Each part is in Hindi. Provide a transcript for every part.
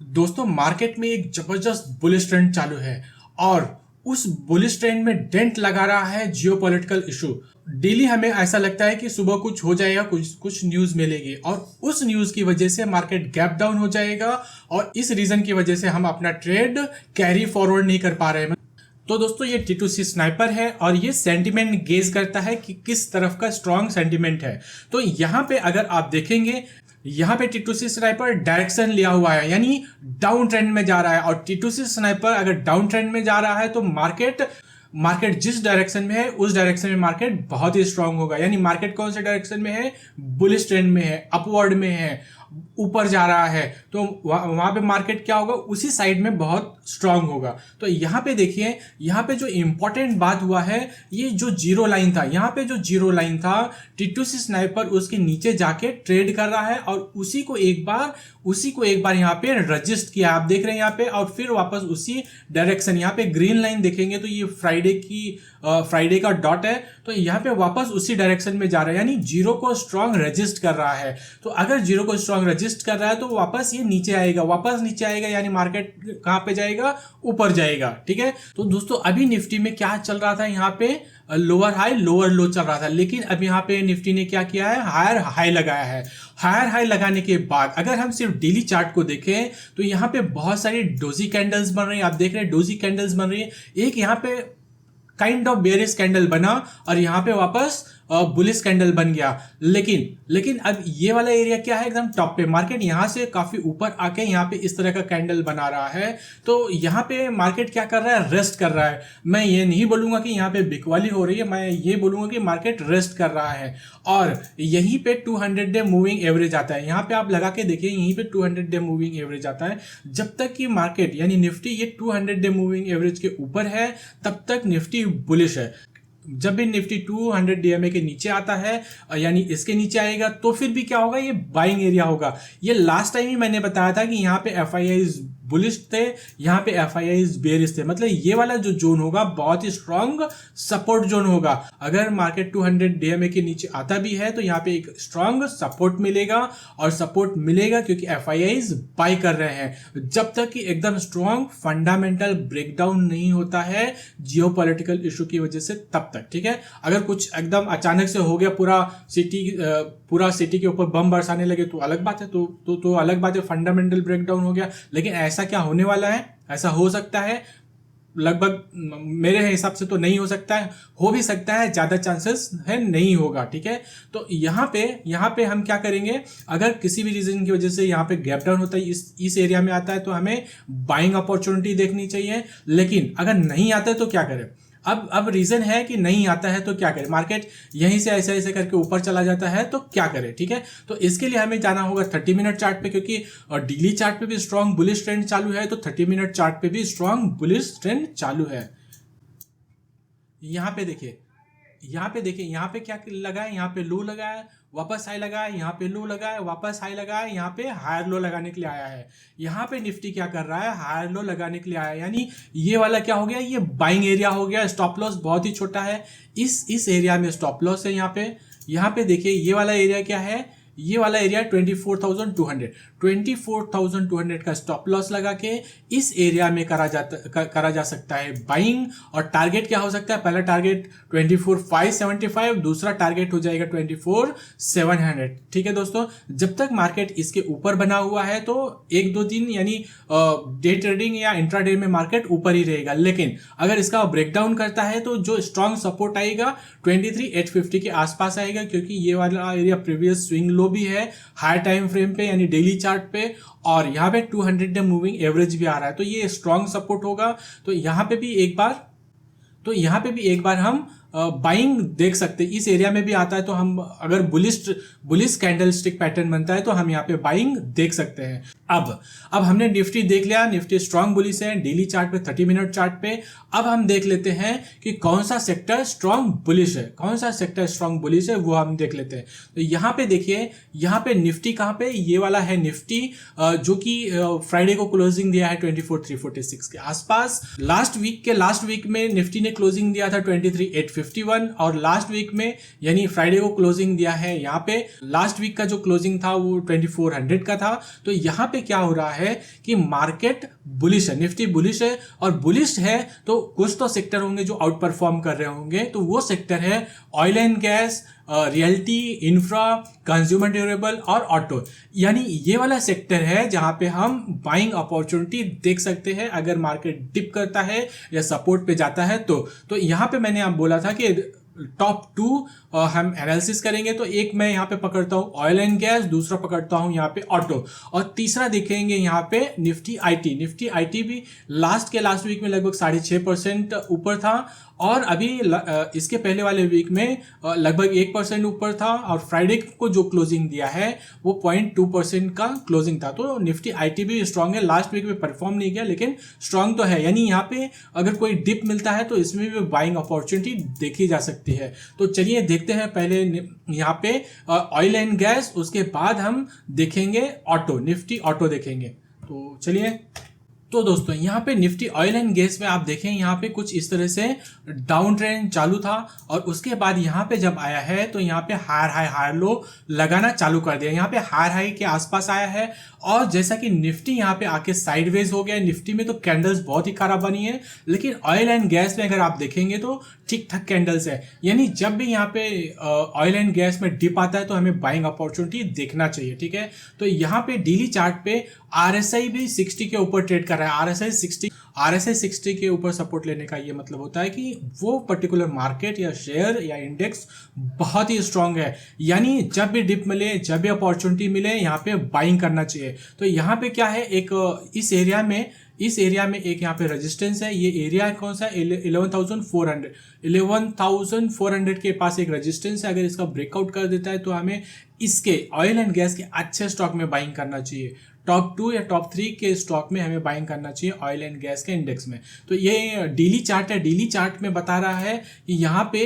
दोस्तों मार्केट में एक जबरदस्त बुलिश ट्रेंड चालू है और उस बुलिश ट्रेंड में डेंट लगा रहा है जियोपॉलिटिकल इशू। डेली हमें ऐसा लगता है कि सुबह कुछ हो जाएगा, कुछ न्यूज मिलेगी और उस न्यूज की वजह से मार्केट गैप डाउन हो जाएगा और इस रीजन की वजह से हम अपना ट्रेड कैरी फॉरवर्ड नहीं कर पा रहे हैं। तो दोस्तों ये T2C स्नाइपर है और ये सेंटिमेंट गेज करता है कि किस तरफ का स्ट्रॉन्ग सेंटिमेंट है। तो यहाँ पे अगर आप देखेंगे, यहाँ पे T2C स्नाइपर डायरेक्शन लिया हुआ है, यानी डाउन ट्रेंड में जा रहा है और T2C स्नाइपर अगर डाउन ट्रेंड में जा रहा है तो मार्केट जिस डायरेक्शन में है उस डायरेक्शन में मार्केट बहुत ही स्ट्रांग होगा। यानी मार्केट कौन से डायरेक्शन में है? बुलिश ट्रेंड में है, अपवर्ड में है, ऊपर जा रहा है, तो वहां पे मार्केट क्या होगा? उसी साइड में बहुत स्ट्रांग होगा। तो यहाँ पे देखिए, यहाँ पे जो इंपॉर्टेंट बात हुआ है, ये जो जीरो लाइन था, यहाँ पे जो जीरो लाइन था T2C स्नाइपर उसके नीचे जाके ट्रेड कर रहा है और उसी को एक बार यहाँ पे रजिस्ट किया, आप देख रहे हैं यहाँ पे, और फिर वापस उसी डायरेक्शन, यहाँ पे ग्रीन लाइन देखेंगे तो ये फ्राइडे का डॉट है, तो यहाँ पे वापस उसी डायरेक्शन में जा रहा है, यानी जीरो को स्ट्रांग रजिस्ट कर रहा है। तो अगर जीरो को स्ट्रांग रजिस्ट कर रहा है तो वापस ये नीचे आएगा, यानी मार्केट कहां पे जाएगा? ऊपर जाएगा। ठीक है, तो दोस्तों अभी निफ्टी में क्या चल रहा था? यहाँ पे लोअर हाई लोअर लो चल रहा था, लेकिन अब यहाँ पे निफ्टी ने क्या किया है? हायर हाई लगाया है। हायर हाई लगाने के बाद अगर हम सिर्फ डेली चार्ट को देखें तो यहाँ पे बहुत सारी डोजी कैंडल्स बन रही है। आप देख रहे हैं डोजी कैंडल्स बन रही है। एक यहाँ पे काइंड ऑफ बेयरिश कैंडल बना और यहाँ पे वापस बुलिश कैंडल बन गया, लेकिन अब ये वाला एरिया क्या है? एकदम टॉप पे मार्केट यहाँ से काफी ऊपर आके यहाँ पे इस तरह का कैंडल बना रहा है। तो यहाँ पे मार्केट क्या कर रहा है? रेस्ट कर रहा है। मैं ये नहीं बोलूंगा कि यहाँ पे बिकवाली हो रही है, मैं ये बोलूंगा कि मार्केट रेस्ट कर रहा है और यहीं पे 200 डे मूविंग एवरेज आता है। यहाँ पे आप लगा के देखिए, यहीं पे 200 डे मूविंग एवरेज आता है। जब तक कि मार्केट यानी निफ्टी ये 200 डे मूविंग एवरेज के ऊपर है तब तक निफ्टी बुलिश है। जब भी निफ्टी 200 DMA के नीचे आता है, यानी इसके नीचे आएगा, तो फिर भी क्या होगा? ये बाइंग एरिया होगा। ये लास्ट टाइम ही मैंने बताया था कि यहाँ पे FIIs बुलिश थे, यहाँ पे FIIs बेयरिश थे। मतलब ये वाला जो जोन होगा बहुत ही स्ट्रांग सपोर्ट जोन होगा। अगर मार्केट 200 DMA के नीचे आता भी है तो यहाँ पे एक स्ट्रांग सपोर्ट मिलेगा, और सपोर्ट मिलेगा क्योंकि FIIs बाय कर रहे हैं। जब तक कि एकदम स्ट्रांग फंडामेंटल ब्रेकडाउन नहीं होता है जियोपॉलिटिकल इशू की वजह से, तब तक। ठीक है, अगर कुछ एकदम अचानक से हो गया, पूरा सिटी के ऊपर बम बरसाने लगे तो अलग बात है, तो अलग बात है, फंडामेंटल ब्रेकडाउन हो गया। लेकिन ऐसा क्या होने वाला है? ऐसा हो सकता है, लगभग मेरे हिसाब से तो नहीं हो सकता है, हो भी सकता है, ज्यादा चांसेस है नहीं होगा। ठीक है, तो यहाँ पे हम क्या करेंगे? अगर किसी भी रीजन की वजह से यहाँ पे गैप डाउन होता है, इस एरिया में आता है, तो हमें बाइंग अपॉर्चुनिटी देखनी चाहिए। लेकिन अगर नहीं आता है तो क्या करें? अब रीजन है कि नहीं आता है तो क्या करें? मार्केट यहीं से ऐसे ऐसे करके ऊपर चला जाता है तो क्या करें? ठीक है, तो इसके लिए हमें जाना होगा 30 मिनट चार्ट पे, क्योंकि डेली चार्ट पे भी स्ट्रांग बुलिश ट्रेंड चालू है, तो 30 मिनट चार्ट पे भी स्ट्रांग बुलिश ट्रेंड चालू है। यहाँ पे देखिए, यहाँ पे क्या लगा है? यहाँ पे लो लगा है, वापस हाई लगा है, यहाँ पे लो लगा है, वापस हाई लगा है, यहाँ पे हायर लो लगाने के लिए आया है। यहाँ पे निफ्टी क्या कर रहा है? हायर लो लगाने के लिए आया है, यानी ये वाला क्या हो गया? ये बाइंग एरिया हो गया। स्टॉप लॉस बहुत ही छोटा है, इस एरिया में स्टॉप लॉस है। यहाँ पे देखिए, ये वाला एरिया क्या है? ये वाला एरिया 24,200 का स्टॉप लॉस लगा के इस एरिया में करा जा सकता है बाइंग। और टारगेट क्या हो सकता है? पहला टारगेट 24,575, दूसरा टारगेट हो जाएगा 24,700। ठीक है दोस्तों, जब तक मार्केट इसके ऊपर बना हुआ है तो 1-2 दिन यानी डे ट्रेडिंग या इंट्राडे में मार्केट ऊपर ही रहेगा। लेकिन अगर इसका ब्रेकडाउन करता है तो जो स्ट्रॉन्ग सपोर्ट आएगा 23,850 के आसपास आएगा, क्योंकि ये वाला एरिया प्रीवियस स्विंग लो भी है हाई टाइम फ्रेम पे यानी डेली चार्ट पे, और यहाँ पे 200 डे मूविंग एवरेज भी आ रहा है, तो ये स्ट्रॉन्ग सपोर्ट होगा। तो यहाँ पे भी एक बार हम बाइंग देख सकते हैं। इस एरिया में भी आता है तो हम, अगर बुलिश कैंडल स्टिक पैटर्न बनता है तो हम यहाँ पे बाइंग देख सकते हैं। अब हमने निफ्टी देख लिया, निफ्टी स्ट्रांग बुलिश है डेली चार्ट पे, 30 मिनट चार्ट पे। अब हम देख लेते हैं कि कौन सा सेक्टर स्ट्रांग बुलिश है, वो हम देख लेते हैं। तो यहाँ पे देखिए, यहाँ पे निफ्टी कहाँ पे? ये वाला है निफ्टी, जो कि फ्राइडे को क्लोजिंग दिया है 24,346 के आसपास। लास्ट वीक में निफ्टी ने क्लोजिंग दिया था 23,850 51 और लास्ट वीक में यानी फ्राइडे को क्लोजिंग दिया है यहाँ पे। लास्ट वीक का जो क्लोजिंग था वो 2400 का था। तो यहाँ पे क्या हो रहा है कि मार्केट बुलिश है, निफ्टी बुलिश है, और बुलिश है तो कुछ तो सेक्टर होंगे जो आउट परफॉर्म कर रहे होंगे। तो वो सेक्टर है oil and gas, realty, infra, consumer durable और ऑटो। यानी ये वाला सेक्टर है जहां पे हम बाइंग अपॉर्चुनिटी देख सकते हैं अगर मार्केट डिप करता है या सपोर्ट पे जाता है। तो यहाँ पे मैंने आप बोला था कि टॉप 2 हम एनालिसिस करेंगे। तो एक मैं यहाँ पे पकड़ता हूँ ऑयल एंड गैस, दूसरा पकड़ता हूँ यहाँ पे ऑटो, और तीसरा देखेंगे यहाँ पे निफ्टी आईटी। निफ्टी आईटी भी लास्ट वीक में लगभग 6.5% ऊपर था, और अभी इसके पहले वाले वीक में लगभग 1% ऊपर था, और फ्राइडे को जो क्लोजिंग दिया है वो 0.2% का क्लोजिंग था। तो निफ्टी आईटी भी स्ट्रांग है, लास्ट वीक में परफॉर्म नहीं किया लेकिन स्ट्रांग तो है। यानी यहाँ पे अगर कोई डिप मिलता है तो इसमें भी बाइंग अपॉर्चुनिटी देखी जा सकती है। तो चलिए देखते हैं पहले यहाँ पे ऑयल एंड गैस, उसके बाद हम देखेंगे ऑटो, निफ्टी ऑटो देखेंगे। तो चलिए, तो दोस्तों यहाँ पे निफ्टी ऑयल एंड गैस में आप देखें यहाँ पे कुछ इस तरह से डाउन ट्रेंड चालू था, और उसके बाद यहाँ पे जब आया है तो यहाँ पे हायर हाई हायर लो लगाना चालू कर दिया। यहाँ पे हायर हाई के आसपास आया है, और जैसा कि निफ्टी यहाँ पे आके साइडवेज हो गया। निफ्टी में तो कैंडल्स बहुत ही खराब बनी है, लेकिन ऑयल एंड गैस में अगर आप देखेंगे तो ठीक ठाक कैंडल्स है। यानी जब भी यहाँ पे ऑयल एंड गैस में डिप आता है तो हमें बाइंग अपॉर्चुनिटी देखना चाहिए, ठीक है। तो यहाँ पे डेली चार्ट पे आरएसआई भी 60 के ऊपर ट्रेड कर रहा है। आरएसआई 60 के ऊपर सपोर्ट लेने का ये मतलब होता है कि वो पर्टिकुलर मार्केट या शेयर या इंडेक्स बहुत ही स्ट्रांग है। यानी जब भी डिप मिले, जब भी अपॉर्चुनिटी मिले, यहाँ पे बाइंग करना चाहिए। तो यहाँ पे क्या है, एक इस एरिया में एक यहाँ पे रेजिस्टेंस है। ये एरिया कौन सा, 11,400 के पास एक रेजिस्टेंस है। अगर इसका ब्रेकआउट कर देता है तो हमें इसके ऑयल एंड गैस के अच्छे स्टॉक में बाइंग करना चाहिए। टॉप 2 या टॉप 3 के स्टॉक में हमें बाइंग करना चाहिए ऑयल एंड गैस के इंडेक्स में। तो ये डेली चार्ट है, डेली चार्ट में बता रहा है कि यहाँ पे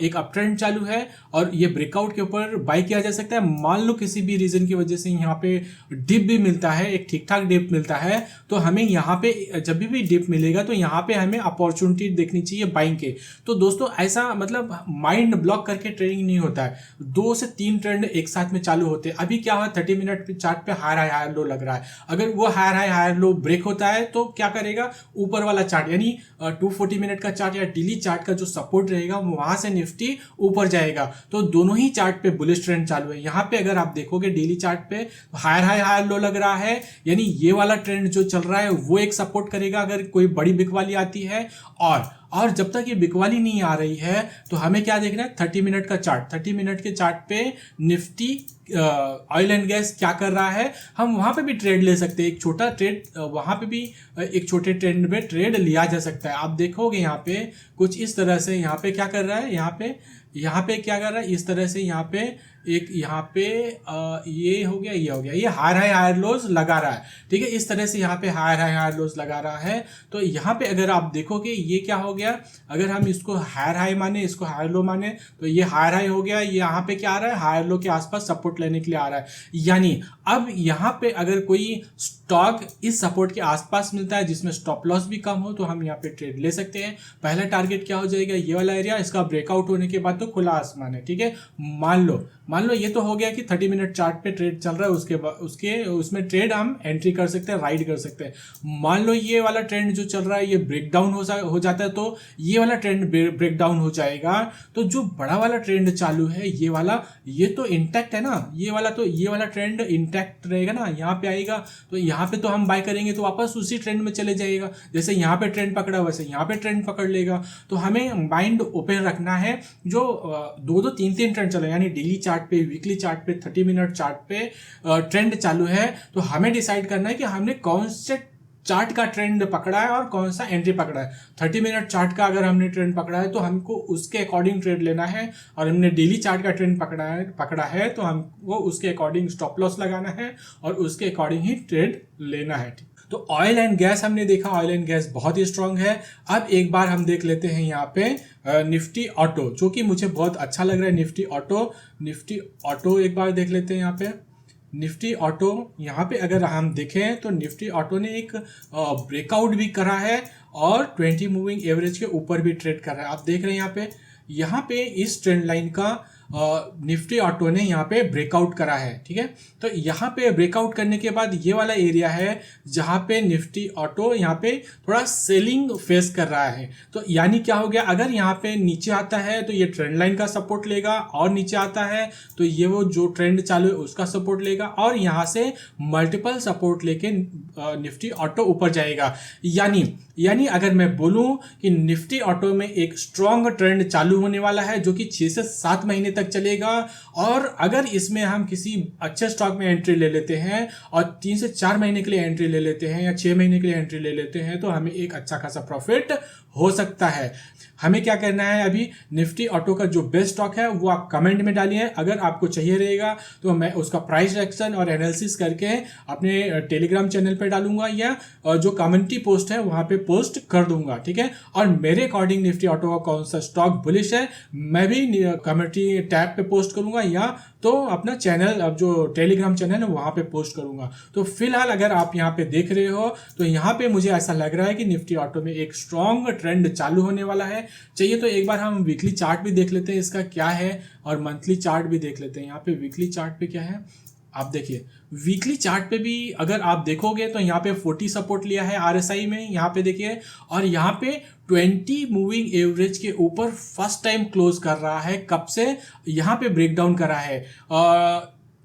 एक अप ट्रेंड चालू है, और ये ब्रेकआउट के ऊपर बाई किया जा सकता है। मान लो किसी भी रीजन की वजह से यहाँ पे डिप भी मिलता है, एक ठीक ठाक डिप मिलता है, तो हमें यहाँ पे जब भी डिप मिलेगा तो यहाँ पे हमें अपॉर्चुनिटी देखनी चाहिए बाइंग के। तो दोस्तों ऐसा मतलब माइंड ब्लॉक करके ट्रेडिंग नहीं होता है, 2 से 3 ट्रेंड एक साथ में चालू होते हैं। अभी क्या हुआ, 30 मिनट चार्ट पे हायर हाई हायर लो लग रहा है। अगर वो higher high higher low break होता है तो क्या करेगा, ऊपर वाला चार्ट यानी 240 मिनट का चार्ट या डेली चार्ट का जो सपोर्ट रहेगा वहां से निफ्टी ऊपर जाएगा। तो दोनों ही चार्ट पे बुलिश ट्रेंड चालू है। यहाँ पे अगर आप देखोगे डेली चार्ट पे हायर हाई हायर लो लग रहा है, यानी ये वाला ट्रेंड जो चल रहा है वो एक सपोर्ट करेगा अगर कोई बड़ी बिकवाली आती है। और जब तक ये बिकवाली नहीं आ रही है तो हमें क्या देखना है, 30 मिनट का चार्ट। 30 मिनट के चार्ट पे निफ्टी ऑयल एंड गैस क्या कर रहा है, हम वहां पे भी ट्रेड ले सकते हैं। एक छोटा ट्रेड वहां पे भी एक छोटे ट्रेंड में ट्रेड लिया जा सकता है। आप देखोगे यहाँ पे कुछ इस तरह से यहाँ पे क्या कर रहा है, यहाँ पे क्या कर रहा है, इस तरह से यहाँ पे ये हो गया, ये हायर हाई हायर लोज लगा रहा है, ठीक है। इस तरह से यहाँ पे हायर हाई हायर लोज लगा रहा है। तो यहाँ पे अगर आप देखोगे ये क्या हो गया, अगर हम इसको हायर हाई माने, इसको हायर लो माने, तो ये हायर हाई हो गया। ये यहाँ पे क्या आ रहा है, हायर लो के आसपास सपोर्ट लेने के लिए आ रहा है। यानी अब यहाँ पे अगर कोई स्टॉक इस सपोर्ट के आसपास मिलता है जिसमें स्टॉप लॉस भी कम हो तो हम यहाँ पे ट्रेड ले सकते हैं। पहला टारगेट क्या हो जाएगा, ये वाला एरिया, इसका ब्रेकआउट होने के बाद तो खुला आसमान है, ठीक है। मान लो ये तो हो गया कि 30 मिनट चार्ट पे ट्रेड चल रहा है, उसमें ट्रेड हम एंट्री कर सकते हैं, राइड कर सकते हैं। मान लो ये वाला ट्रेंड जो चल रहा है ये ब्रेकडाउन हो जाता है, तो ये वाला ट्रेंड ब्रेकडाउन हो जाएगा। तो जो बड़ा वाला ट्रेंड चालू है ये तो इंटैक्ट है ना, ये वाला ट्रेंड इंटैक्ट रहेगा ना, यहाँ पे आएगा तो यहाँ पे तो हम बाय करेंगे तो वापस उसी ट्रेंड में चले जाएगा। जैसे यहाँ पे ट्रेंड पकड़ा वैसे यहाँ पे ट्रेंड पकड़ लेगा। तो हमें माइंड ओपन रखना है। जो 2-2, 3-3 ट्रेंड चले, यानी डेली चार्ट पे, वीकली चार्ट पे, 30 मिनट चार्ट पे ट्रेंड चालू है, तो हमें डिसाइड करना है कि हमने कौन से चार्ट का ट्रेंड पकड़ा है और कौन सा एंट्री पकड़ा है। 30 मिनट चार्ट का अगर हमने ट्रेंड पकड़ा है तो हमको उसके अकॉर्डिंग ट्रेड लेना है, और हमने डेली चार्ट का ट्रेंड पकड़ा है तो हमको उसके अकॉर्डिंग स्टॉप लॉस लगाना है और उसके अकॉर्डिंग ही ट्रेड लेना है। तो ऑयल एंड गैस हमने देखा, ऑयल एंड गैस बहुत ही स्ट्रांग है। अब एक बार हम देख लेते हैं यहाँ पे निफ्टी ऑटो, जो कि मुझे बहुत अच्छा लग रहा है। निफ्टी ऑटो एक बार देख लेते हैं यहाँ पे। निफ्टी ऑटो यहाँ पे अगर हम देखें तो निफ्टी ऑटो ने एक ब्रेकआउट भी करा है और 20 मूविंग एवरेज के ऊपर भी ट्रेड कर रहा है। आप देख रहे हैं यहाँ पे इस ट्रेंड लाइन का निफ्टी ऑटो ने यहाँ पे ब्रेकआउट करा है, ठीक है। तो यहाँ पे ब्रेकआउट करने के बाद ये वाला एरिया है जहाँ पे निफ्टी ऑटो यहाँ पे थोड़ा सेलिंग फेस कर रहा है। तो यानी क्या हो गया, अगर यहाँ पे नीचे आता है तो ये ट्रेंड लाइन का सपोर्ट लेगा, और नीचे आता है तो ये वो जो ट्रेंड चालू है उसका सपोर्ट लेगा, और यहाँ से मल्टीपल सपोर्ट लेके निफ्टी ऑटो ऊपर जाएगा। यानी अगर मैं बोलूं कि निफ्टी ऑटो में एक स्ट्रॉन्ग ट्रेंड चालू होने वाला है जो कि 6 से 7 महीने तक चलेगा। और अगर इसमें हम किसी अच्छे स्टॉक में एंट्री ले लेते हैं और 3 से 4 महीने के लिए एंट्री ले लेते हैं या 6 महीने के लिए एंट्री ले लेते हैं तो हमें एक अच्छा खासा प्रॉफिट हो सकता है। हमें क्या करना है, अभी निफ्टी ऑटो का जो बेस्ट स्टॉक है वो आप कमेंट में डालिए। अगर आपको चाहिए रहेगा तो मैं उसका प्राइस एक्शन और एनालिसिस करके अपने टेलीग्राम चैनल पे डालूंगा या जो कम्युनिटी पोस्ट है वहां पे पोस्ट कर दूंगा, ठीक है। और मेरे अकॉर्डिंग निफ्टी ऑटो का कौन सा स्टॉक बुलिश है मैं भी कम्युनिटी टैब पे पोस्ट करूंगा या तो अपना चैनल, अब जो टेलीग्राम चैनल है वहां पे पोस्ट करूंगा। तो फिलहाल अगर आप यहाँ पे देख रहे हो तो यहाँ पे मुझे ऐसा लग रहा है कि निफ्टी ऑटो में एक स्ट्रॉन्ग ट्रेंड चालू होने वाला है। चाहिए तो एक बार हम वीकली चार्ट भी देख लेते हैं इसका क्या है, और मंथली चार्ट भी देख लेते हैं। यहाँ पे वीकली चार्ट पे क्या है आप देखिए, वीकली चार्ट पे भी अगर आप देखोगे तो यहाँ पे 40 सपोर्ट लिया है आरएसआई में, यहाँ पे देखिए, और यहाँ पे 20 मूविंग एवरेज के ऊपर फर्स्ट टाइम क्लोज कर रहा है। कब से यहाँ पे ब्रेकडाउन करा है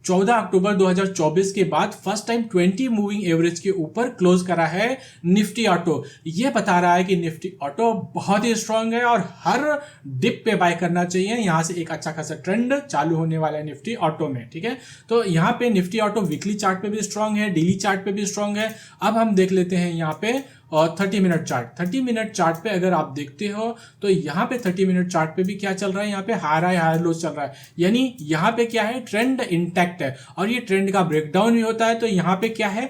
14 अक्टूबर 2024 के बाद फर्स्ट टाइम 20 मूविंग एवरेज के ऊपर क्लोज करा है निफ्टी ऑटो। ये बता रहा है कि निफ्टी ऑटो बहुत ही स्ट्रांग है और हर डिप पे बाय करना चाहिए। यहां से एक अच्छा खासा ट्रेंड चालू होने वाला है निफ्टी ऑटो में, ठीक है। तो यहाँ पे निफ्टी ऑटो वीकली चार्ट पे भी स्ट्रांग है, डेली चार्ट पे भी स्ट्रांग है। अब हम देख लेते हैं यहाँ पे और 30 मिनट चार्ट। 30 मिनट चार्ट पे अगर आप देखते हो तो यहाँ पे 30 मिनट चार्ट पे भी क्या चल रहा है, यहाँ पे हाई लो चल रहा है। यानी यहाँ पे क्या है, ट्रेंड इंटैक्ट है और ये ट्रेंड का ब्रेकडाउन भी होता है। तो यहाँ पे क्या है,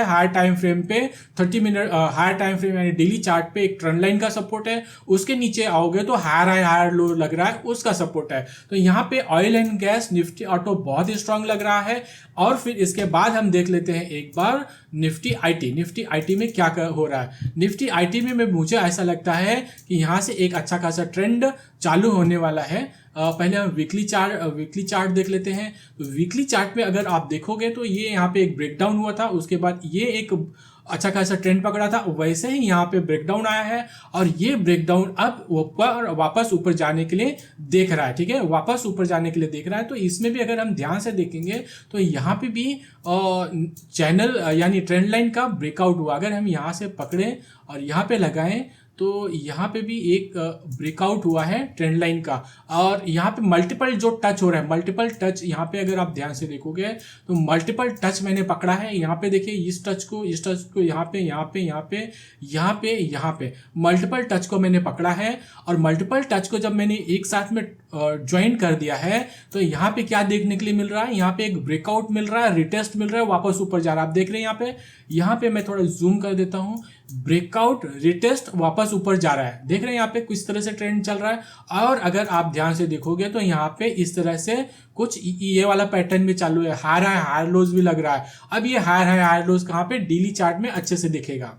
हायर टाइम फ्रेम पे 30 मिनट हायर टाइम फ्रेम यानी डेली चार्ट पे एक ट्रेंड लाइन का सपोर्ट है। उसके नीचे आओगे तो हायर लो लग रहा है, उसका सपोर्ट है। तो यहाँ पे oil and gas Nifty auto बहुत ही स्ट्रांग लग रहा है। और फिर इसके बाद हम देख लेते हैं एक बार निफ्टी आईटी में क्या हो रहा है। निफ्टी आईटी में मुझे ऐसा लगता है कि यहाँ से एक अच्छा खासा ट्रेंड चालू होने वाला है। पहले हम वीकली चार्ट देख लेते हैं। तो वीकली चार्ट में अगर आप देखोगे तो ये यहाँ पे एक ब्रेकडाउन हुआ था, उसके बाद ये एक अच्छा खासा ट्रेंड पकड़ा था, वैसे ही यहाँ पे ब्रेकडाउन आया है और ये ब्रेकडाउन अब वापस ऊपर जाने के लिए देख रहा है, ठीक है, वापस ऊपर जाने के लिए देख रहा है। तो इसमें भी अगर हम ध्यान से देखेंगे तो यहाँ पे भी चैनल यानी ट्रेंड लाइन का ब्रेकआउट हुआ। अगर हम यहाँ से पकड़े और यहाँ पे लगाएं तो यहाँ पे भी एक ब्रेकआउट हुआ है ट्रेंड लाइन का, और यहाँ पे मल्टीपल जो टच हो रहा है, मल्टीपल टच यहाँ पे अगर आप ध्यान से देखोगे तो मल्टीपल टच मैंने पकड़ा है। यहाँ पे देखिए इस टच को यहाँ पे मल्टीपल टच को मैंने पकड़ा है। और मल्टीपल टच को जब मैंने एक साथ में ज्वाइन कर दिया है तो यहाँ पे क्या देखने के लिए मिल रहा है, यहाँ पे एक ब्रेकआउट मिल रहा है, रिटेस्ट मिल रहा है, वापस ऊपर जा रहा है। आप देख रहे हैं यहाँ पे मैं थोड़ा जूम कर देता हूँ, ब्रेकआउट रिटेस्ट वापस ऊपर जा रहा है। देख रहे हैं यहाँ पे किस तरह से ट्रेंड चल रहा है। और अगर आप ध्यान से देखोगे तो यहाँ पे इस तरह से कुछ ये वाला पैटर्न भी चालू है, हायर लोज भी लग रहा है। अब ये हायर लोज कहाँ पे, डेली चार्ट में अच्छे से दिखेगा।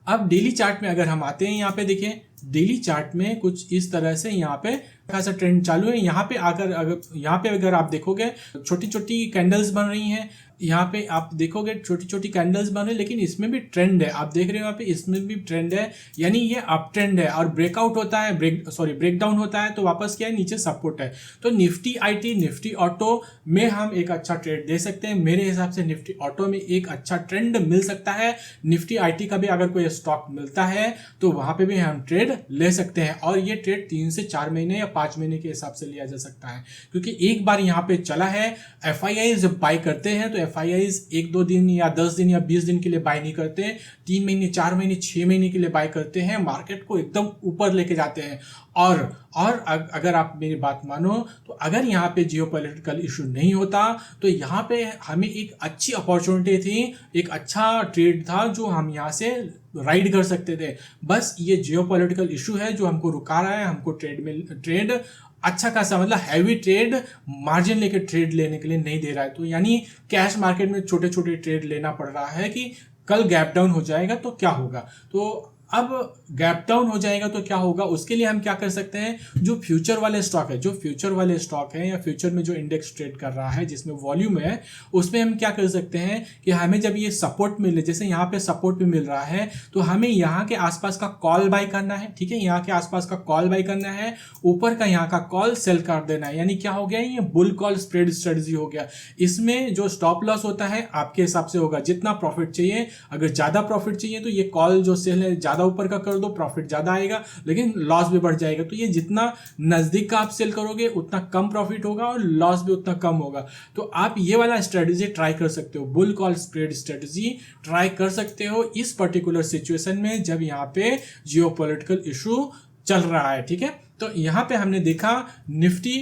अब डेली चार्ट में अगर हम आते हैं, यहाँ पे देखिए डेली चार्ट में कुछ इस तरह से यहाँ पे खासा ट्रेंड चालू है। यहाँ पे अगर आप देखोगे छोटी छोटी कैंडल्स बन रही हैं, यहाँ पे आप देखोगे छोटी छोटी कैंडल्स बन रही, लेकिन इसमें भी ट्रेंड है। आप देख रहे हो यहाँ पे इसमें भी ट्रेंड है, यानी ये अप ट्रेंड है। और ब्रेकआउट होता है, ब्रेकडाउन होता है तो वापस क्या है, नीचे सपोर्ट है। तो निफ्टी आईटी निफ्टी ऑटो में हम एक अच्छा ट्रेड दे सकते हैं। मेरे हिसाब से निफ्टी ऑटो में एक अच्छा ट्रेंड मिल सकता है। निफ्टी आईटी का भी अगर कोई स्टॉक मिलता है तो वहां पे भी हम ट्रेड ले सकते हैं, और ये ट्रेड 3 से 4 महीने या 5 महीने के हिसाब से लिया जा सकता है। क्योंकि एक बार यहाँ पे चला है, एफआईआई जब बाय करते हैं तो एफआईआईज 1-2 दिन या 10 दिन या 20 दिन के लिए बाय नहीं करते, 3 महीने 4 महीने 6 महीने के लिए बाय करते हैं, मार्केट को एकदम ऊपर लेके जाते हैं। और अगर आप मेरी बात मानो तो अगर यहाँ पे जियोपॉलिटिकल इशू नहीं होता तो यहाँ पे हमें एक अच्छी अपॉर्चुनिटी थी, एक अच्छा ट्रेड था जो हम यहाँ से राइड कर सकते थे। बस ये जियोपॉलिटिकल इशू है जो हमको रुका रहा है, हमको ट्रेड अच्छा खासा मतलब हैवी ट्रेड मार्जिन लेके ट्रेड लेने के लिए नहीं दे रहा है। तो यानी कैश मार्केट में छोटे छोटे ट्रेड लेना पड़ रहा है कि कल गैप डाउन हो जाएगा तो क्या होगा। तो अब गैप डाउन हो जाएगा तो क्या होगा, उसके लिए हम क्या कर सकते हैं, जो फ्यूचर वाले स्टॉक है, जो फ्यूचर वाले स्टॉक है या फ्यूचर में जो इंडेक्स ट्रेड कर रहा है जिसमें वॉल्यूम है, उसमें हम क्या कर सकते हैं कि हमें जब ये सपोर्ट मिले, जैसे यहाँ पे सपोर्ट भी मिल रहा है, तो हमें यहाँ के आसपास का कॉल बाय करना है। ठीक है, यहाँ के आसपास का कॉल बाय करना है, ऊपर का यहाँ का कॉल सेल कर देना है। यानी क्या हो गया, ये बुल कॉल स्प्रेड स्ट्रेटजी हो गया। इसमें जो स्टॉप लॉस होता है आपके हिसाब से होगा, जितना प्रॉफिट चाहिए, अगर ज्यादा प्रॉफिट चाहिए तो ये कॉल जो सेल है ज्यादा ऊपर का कर दो, प्रॉफिट ज्यादा आएगा लेकिन लॉस भी बढ़ जाएगा। तो ये जितना नजदीक का आप सेल करोगे उतना कम प्रॉफिट होगा और लॉस भी उतना कम होगा। तो आप ये वाला स्ट्रेटजी ट्राई कर सकते हो, bull call spread strategy try कर सकते हो इस पर्टिकुलर सिचुएशन में जब यहाँ पे जियोपॉलिटिकल इशू चल रहा है। ठीक है, तो यहाँ पे हमने देखा निफ्टी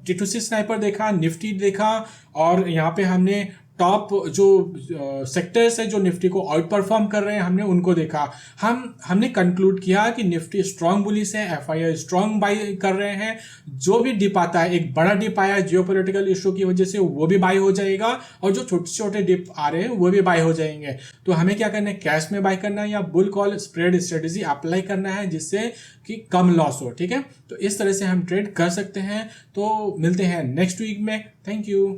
T2C स्नाइपर देखा, निफ्टी देखा, और यहाँ पे हमने टॉप जो सेक्टर्स है जो निफ्टी को आउट परफॉर्म कर रहे हैं हमने उनको देखा। हमने कंक्लूड किया कि निफ्टी स्ट्रांग बुलिश है, एफआईआई स्ट्रांग बाई कर रहे हैं। जो भी डिप आता है, एक बड़ा डिप आया जियोपॉलिटिकल इशू की वजह से, वो भी बाई हो जाएगा, और जो छोटे छोटे डिप आ रहे हैं वो भी बाई हो जाएंगे। तो हमें क्या करना है, कैश में बाई करना है या bull call spread strategy apply करना है जिससे कि कम लॉस हो। ठीक है, तो इस तरह से हम ट्रेड कर सकते हैं। तो मिलते हैं नेक्स्ट वीक में। Thank you.